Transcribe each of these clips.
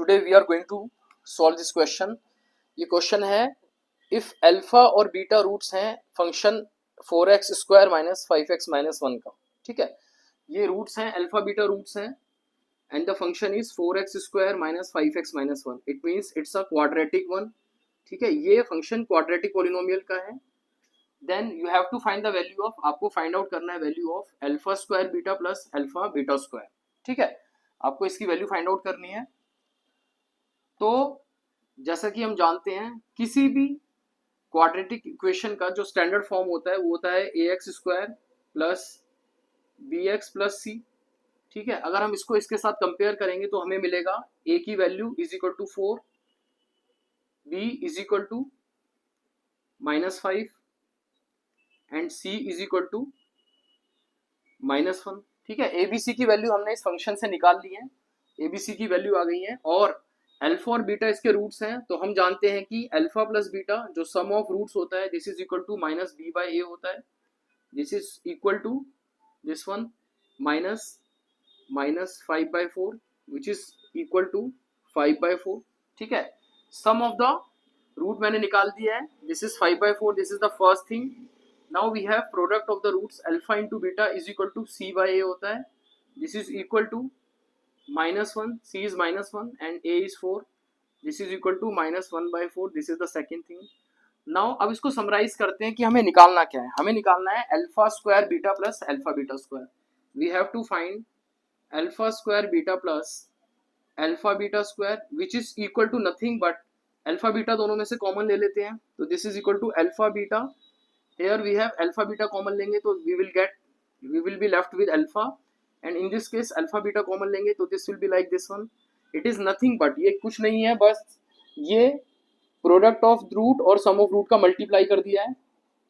today we are going to solve this question. ये question है if alpha और beta roots हैं function 4x square minus 5x minus 1 का. ठीक है, ये रूट्स हैं, अल्फा बीटा रूट्स हैं and the function is 4x square minus 5x minus 1. It means it's a quadratic one. ठीक है, ये फंक्शन क्वाड्रेटिक पॉलिनोमियल का है. Then you have to find the value of, आपको फाइंड आउट करना है value of alpha square beta plus alpha beta square. ठीक है, आपको इसकी वैल्यू फाइंड आउट करनी है. तो जैसा कि हम जानते हैं किसी भी क्वाड्रेटिक इक्वेशन का जो स्टैंडर्ड फॉर्म होता है वो होता है ax square plus bx plus c. ठीक है, अगर हम इसको इसके साथ कंपेयर करेंगे तो हमें मिलेगा a की value is equal to 4, b is equal to -5 and c is equal to -1. ठीक है, abc की वैल्यू हमने इस फंक्शन से निकाल ली है, abc की वैल्यू आ गई है. और अल्फा और बीटा इसके रूट्स हैं, तो हम जानते हैं कि अल्फा प्लस बीटा जो सम ऑफ रूट्स होता है this is equal to minus B by A होता है. This is equal to this one minus 5/4 which is equal to 5/4. ठीक है, सम ऑफ द रूट मैंने निकाल दिया है, this is 5/4. This is the first thing. Now we have product of the roots alpha into beta is equal to C by A होता है. This is equal to -1, c is -1 and a is 4. This is equal to -1/4. This is the second thing. Now अब इसको summarise करते हैं कि हमें निकालना क्या है. हमें निकालना है alpha square beta plus alpha beta square. We have to find alpha square beta plus alpha beta square which is equal to nothing but alpha beta दोनों में से कॉमन ले लेते हैं, तो this is equal to alpha beta. Here we have alpha beta common लेंगे तो we will be left with alpha. And in this case alpha beta common लेंगे तो this will be like this one. It is nothing but, ये कुछ नहीं है, बस ये प्रोडक्ट ऑफ रूट और सम ऑफ रूट का मल्टीप्लाई कर दिया है.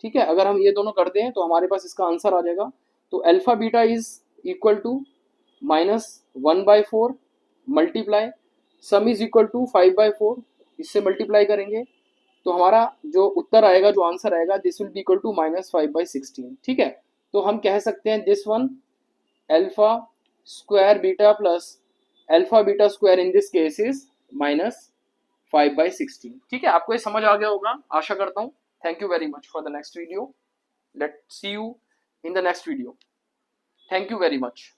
ठीक है, अगर हम ये दोनों कर दें तो हमारे पास इसका आंसर आ जाएगा. तो alpha beta is equal to -1/4 multiply sum is equal to 5/4. इससे मल्टीप्लाई करेंगे तो हमारा जो उत्तर आएगा, जो आंसर आएगा, this will be equal to -5/16. ठीक है, तो हम कह सकते हैं this one alpha square beta plus alpha beta square in this case is -5/16. ठीक है, आपको ये समझ आ गया होगा, आशा करता हूँ. Thank you very much for the next video. Let's see you in the next video. Thank you very much.